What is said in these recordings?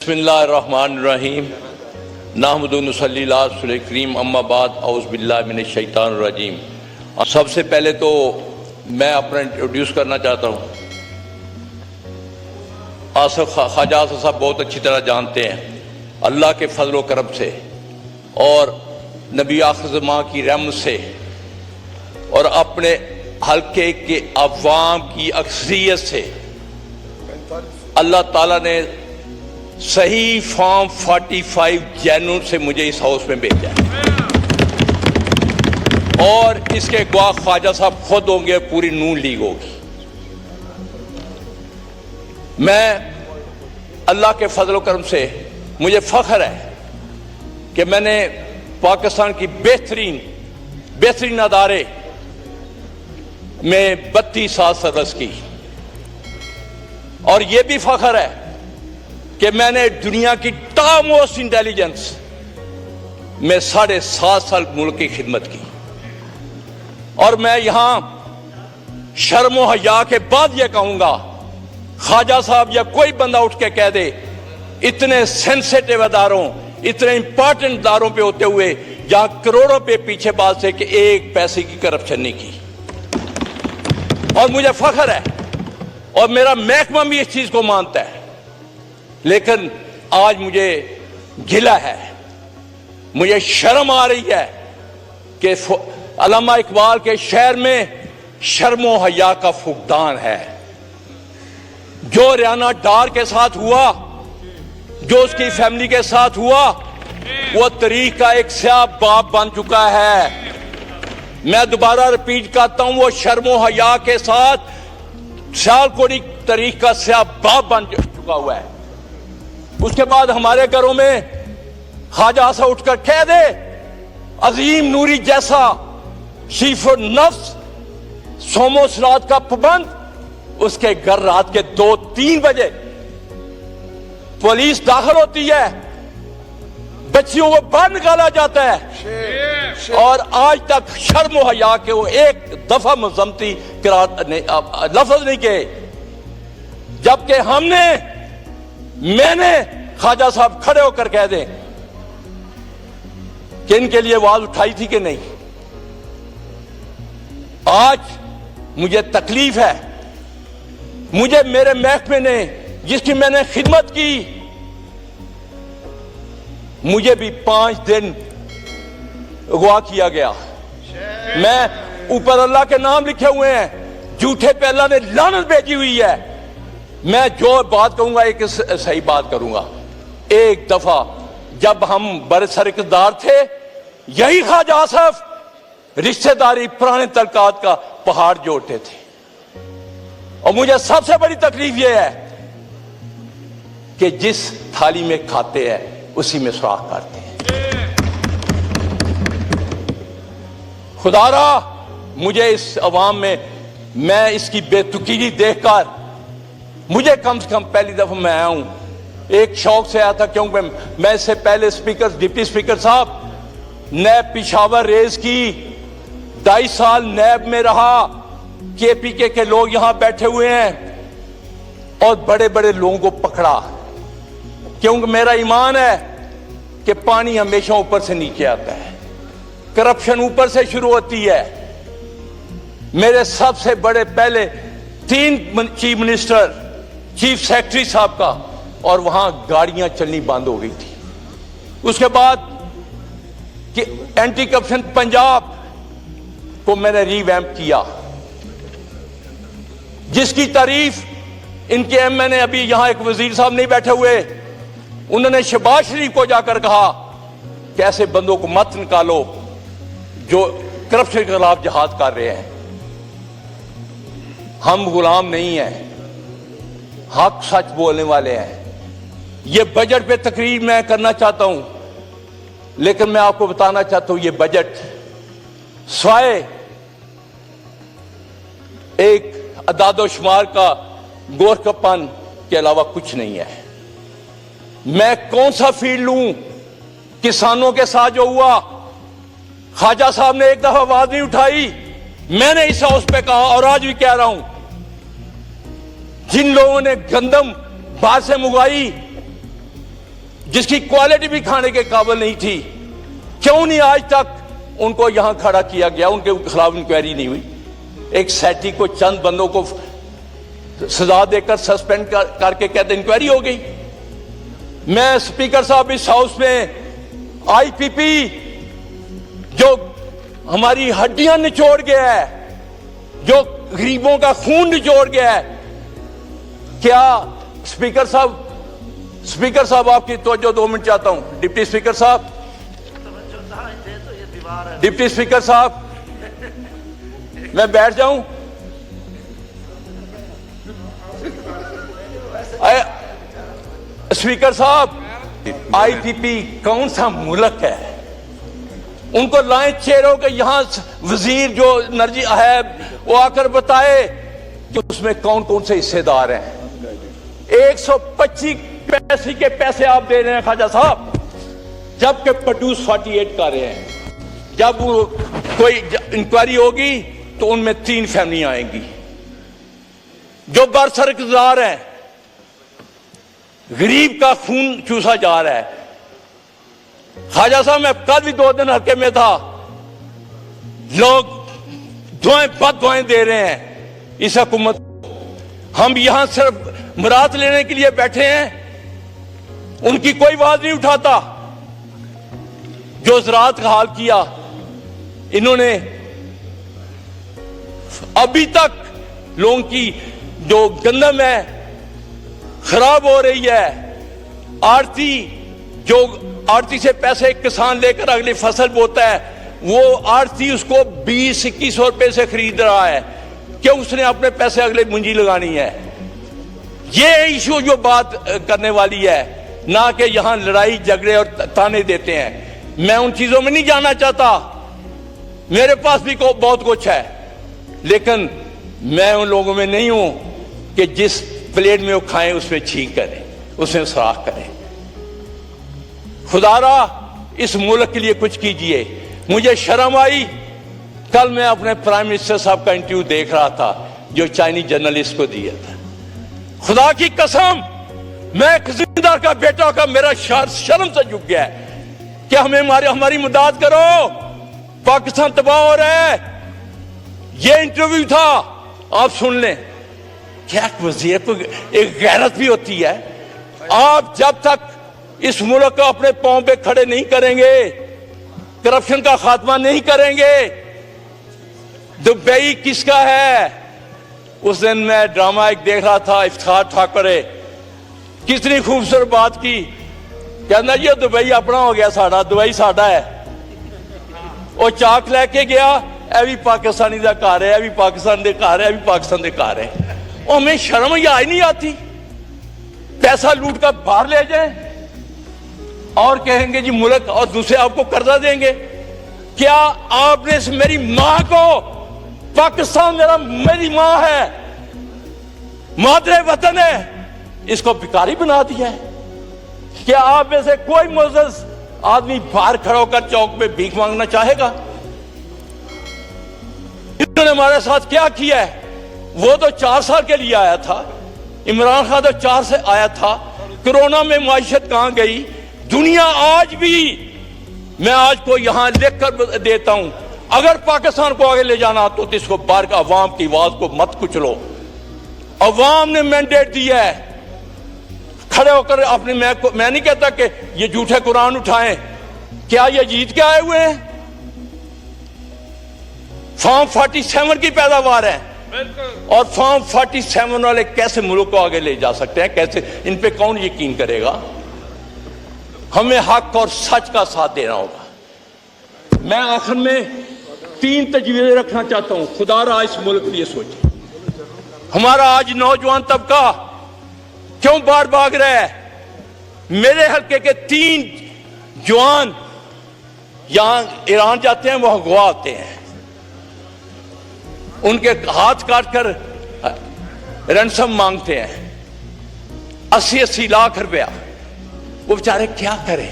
बिस्मिल्लाहिर्रहमानिर्रहीम नहमदु व नुसल्ली अला रसूलिल करीम अम्मा बाद औज़ु बिल्लाहि मिनश शैतानिर रजीम। सबसे पहले तो मैं अपना इंट्रोड्यूस करना चाहता हूँ। ख्वाजा आसिफ साहब बहुत अच्छी तरह जानते हैं अल्लाह के फजल व करम से और नबी आखिर ज़मां की रहमत से और अपने हल्के के अवाम की अक्सरियत से अल्लाह ताला ने सही फॉर्म 45 जनवरी से मुझे इस हाउस में भेजा है और इसके गवाह ख्वाजा साहब खुद होंगे, पूरी नून लीग होगी। मैं अल्लाह के फजल व करम से मुझे फख्र है कि मैंने पाकिस्तान की बेहतरीन अदारे में 32 साल सर्विस की और यह भी फख्र है कि मैंने दुनिया की टॉप मोस्ट इंटेलिजेंस में 7.5 साल मुल्क की खिदमत की। और मैं यहां शर्म व हया के बाद यह कहूंगा, ख्वाजा साहब या कोई बंदा उठ के कह दे इतने सेंसिटिव अदारों, इतने इंपॉर्टेंट अदारों पे होते हुए जहां करोड़ों पे पीछे बात से कि एक पैसे की करप्शन नहीं की। और मुझे फख्र है और मेरा महकमा भी इस चीज को मानता है, लेकिन आज मुझे गिला है, मुझे शर्म आ रही है कि अल्लामा इकबाल के शहर में शर्म व हया का फुकदान है। जो रियाना डार के साथ हुआ, जो उसकी फैमिली के साथ हुआ, वो तारीख का एक स्याह बाब बन चुका है। मैं दोबारा रिपीट करता हूं, वो शर्म व हया के साथ सियालकोटी तारीख का स्याह बाब बन चुका हुआ है। उसके बाद हमारे घरों में ख्वाजा सा उठकर कह दे अजीम नूरी जैसा शीफो नफ्स सोमो सलात का पाबंद, उसके घर रात के 2-3 बजे पुलिस दाखिल होती है, बच्चियों को बाहर निकाला जाता है और आज तक शर्म व हया के वो एक दफा मजम्मती लफ्ज नहीं कहे, जबकि मैंने ख्वाजा साहब खड़े होकर कह दें कि इनके लिए आवाज उठाई थी कि नहीं। आज मुझे तकलीफ है, मुझे मेरे महकमे ने जिसकी मैंने खिदमत की, मुझे भी 5 दिन अगवा किया गया। मैं ऊपर अल्लाह के नाम लिखे हुए हैं, झूठे पे अल्लाह ने लानत भेजी हुई है। मैं जो बात कहूंगा एक सही बात करूंगा। एक दफा जब हम बरसर इक़्तिदार थे, यही ख्वाजा आसिफ रिश्तेदारी पुराने तलकात का पहाड़ जोड़ते थे। और मुझे सबसे बड़ी तकलीफ यह है कि जिस थाली में खाते हैं उसी में सुराख करते हैं। खुदारा मुझे इस अवाम में मैं इसकी बेतुकीनी देखकर, मुझे कम से कम पहली दफा मैं आया हूं, एक शौक से आया था, क्योंकि मैं इससे पहले स्पीकर, डिप्टी स्पीकर साहब, नैब पिशावर रेज की, 2.5 साल नैब में रहा। केपीके के लोग यहां बैठे हुए हैं और बड़े बड़े लोगों को पकड़ा, क्योंकि मेरा ईमान है कि पानी हमेशा ऊपर से नीचे आता है, करप्शन ऊपर से शुरू होती है। मेरे सबसे बड़े पहले 3 चीफ मिनिस्टर, चीफ सेक्रेटरी साहब का, और वहां गाड़ियां चलनी बंद हो गई थी। उसके बाद कि एंटी करप्शन पंजाब को मैंने रीवैम्प किया, जिसकी तारीफ इनके एमएनए, अभी यहां एक वजीर साहब नहीं बैठे हुए, उन्होंने शहबाज शरीफ को जाकर कहा कि ऐसे बंदों को मत निकालो जो करप्शन के खिलाफ जिहाद कर रहे हैं। हम गुलाम नहीं हैं, हक सच बोलने वाले हैं। ये बजट पे तकरीर मैं करना चाहता हूं, लेकिन मैं आपको बताना चाहता हूं ये बजट स्वाय एक अदादोशुमार का गोरखपन के अलावा कुछ नहीं है। मैं कौन सा फील्ड लूं? किसानों के साथ जो हुआ, ख्वाजा साहब ने एक दफा आवाज नहीं उठाई, मैंने इस हाउस पे कहा और आज भी कह रहा हूं, जिन लोगों ने गंदम बाहर से मंगवाई जिसकी क्वालिटी भी खाने के काबिल नहीं थी, क्यों नहीं आज तक उनको यहां खड़ा किया गया, उनके खिलाफ इंक्वायरी नहीं हुई? एक सैटी को, चंद बंदों को सजा देकर सस्पेंड करके कहते इंक्वायरी हो गई। मैं स्पीकर साहब इस हाउस में आईपीपी जो हमारी हड्डियां निचोड़ गया है, जो गरीबों का खून निचोड़ गया है, क्या स्पीकर साहब आपकी तवज्जो 2 मिनट चाहता हूं। डिप्टी स्पीकर साहब, डिप्टी स्पीकर साहब, मैं बैठ जाऊं? स्पीकर साहब, आईपीपी कौन सा मुल्क है? उनको लाएं चेहरों के, यहां वजीर जो एनर्जी है वो आकर बताए कि उसमें कौन कौन से हिस्सेदार हैं। 125 पैसे के पैसे आप दे रहे हैं ख्वाजा साहब, जबकि प्रोड्यूस 48 कर रहे हैं। जब कोई इंक्वायरी होगी तो उनमें 3 फैमिलियां आएंगी जो बरसरकदार हैं। गरीब का खून चूसा जा रहा है। ख्वाजा साहब, मैं कल भी 2 दिन हल्के में था, लोग दुआएं बद दुआएं दे रहे हैं इस हुकूमत को। हम यहां सिर्फ मुराद लेने के लिए बैठे हैं, उनकी कोई आवाज नहीं उठाता। जो ज़राअत का हाल किया इन्होंने, अभी तक लोगों की जो गंदम है खराब हो रही है। आड़ती से पैसे किसान लेकर अगली फसल बोता है, वो आड़ती उसको 20-21 रुपए से खरीद रहा है, क्यों? उसने अपने पैसे अगले मुंजी लगानी है। ये इशू जो बात करने वाली है, ना कि यहां लड़ाई झगड़े और ताने देते हैं। मैं उन चीजों में नहीं जाना चाहता, मेरे पास भी बहुत कुछ है, लेकिन मैं उन लोगों में नहीं हूं कि जिस प्लेट में वो खाएं उसमें छींक करें, उसमें सुराख करें। खुदारा इस मुल्क के लिए कुछ कीजिए। मुझे शर्म आई, कल मैं अपने प्राइम मिनिस्टर साहब का इंटरव्यू देख रहा था जो चाइनीज जर्नलिस्ट को दिया था। खुदा की कसम, मैं एक जिम्मेदार का बेटा का मेरा शर्म से झुक गया है कि हमारी मदद करो, पाकिस्तान तबाह हो रहा है। ये इंटरव्यू था, आप सुन लें। क्या वजीर को एक गैरत भी होती है? आप जब तक इस मुल्क को अपने पांव पे खड़े नहीं करेंगे, करप्शन का खात्मा नहीं करेंगे, दुबई किसका है? उस दिन मैं ड्रामा एक देख रहा था, इफ्तिखार ठाकुर कितनी खूबसूरत बात की, कहना ये दुबई अपना हो गया, साड़ा दुबई साड़ा है। वो चाक लेके गया, यह भी पाकिस्तानी का घर है, यह भी पाकिस्तान के घर है, यह भी पाकिस्तान के घर है। और हमें शर्म ही आई नहीं आती? पैसा लूट कर बाहर ले जाए और कहेंगे जी मुल्क, और दूसरे आपको कर्जा देंगे। क्या आपने मेरी मां को, पाकिस्तान मेरी मां है, मादरे वतन है, इसको भिखारी बना दिया है? क्या आप में से कोई मुअज़्ज़ज़ आदमी बाहर खड़ा होकर चौक पे भीख मांगना चाहेगा? इन्होंने हमारे साथ क्या किया है? वो तो 4 साल के लिए आया था, इमरान खान तो 4 से आया था। कोरोना में माशियत कहां गई? दुनिया आज भी, मैं आज को यहां लिख कर देता हूं, अगर पाकिस्तान को आगे ले जाना तो इसको बाहर का अवाम की आवाज को मत कुचलो। अवाम ने मैंडेट दिया है, खड़े होकर अपने, मैं नहीं कहता कि ये झूठे कुरान उठाएं, क्या ये जीत के आए हुए हैं? फॉर्म 47 की पैदावार है, और फॉर्म 47 वाले कैसे मुल्क को आगे ले जा सकते हैं? कैसे? इन पे कौन यकीन करेगा? हमें हक और सच का साथ देना होगा। मैं आखिर में 3 तजवीज़ें रखना चाहता हूं। खुदारा इस मुल्क के लिए सोचे। हमारा आज नौजवान तबका क्यों बाहर भाग रहा है? मेरे हल्के के 3 जवान यहां ईरान जाते हैं, वह अगवा होते हैं, उनके हाथ काटकर रैंसम मांगते हैं 80-80 लाख रुपया। वो बेचारे क्या करें?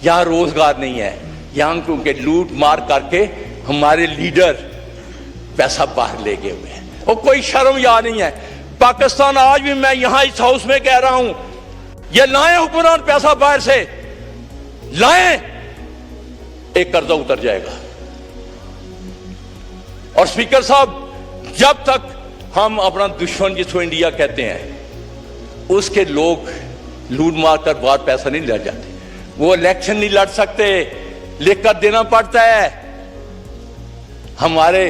यहां रोजगार नहीं है, यहां उनके लूट मार करके हमारे लीडर पैसा बाहर ले गए हुए हैं। और कोई शर्म या नहीं है। पाकिस्तान आज भी, मैं यहां इस हाउस में कह रहा हूं, ये लाएं हुक्मरान पैसा बाहर से लाएं, एक कर्जा उतर जाएगा। और स्पीकर साहब, जब तक हम अपना दुश्मन जिसको इंडिया कहते हैं उसके लोग लूट मार कर बाहर पैसा नहीं ले जाते, वो इलेक्शन नहीं लड़ सकते, लिख कर देना पड़ता है। हमारे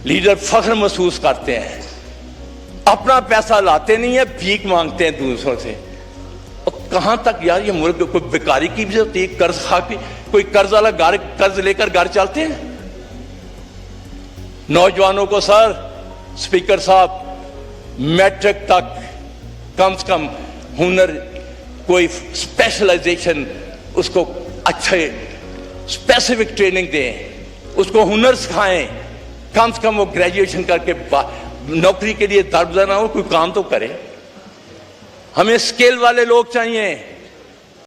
लीडर फख्र महसूस करते हैं, अपना पैसा लाते नहीं है, भीख मांगते हैं दूसरों से। और कहां तक यार ये मुल्क कोई बेकारी की भी होती है, कर्ज खा के कोई कर्ज वाला कर्ज लेकर घर चलते हैं। नौजवानों को सर, स्पीकर साहब, मैट्रिक तक कम से कम हुनर, कोई स्पेशलाइजेशन, उसको अच्छे स्पेसिफिक ट्रेनिंग दें, उसको हुनर सिखाएं, कम से कम वो ग्रेजुएशन करके नौकरी के लिए दरबदर ना हो, कोई काम तो करे। हमें स्किल वाले लोग चाहिए।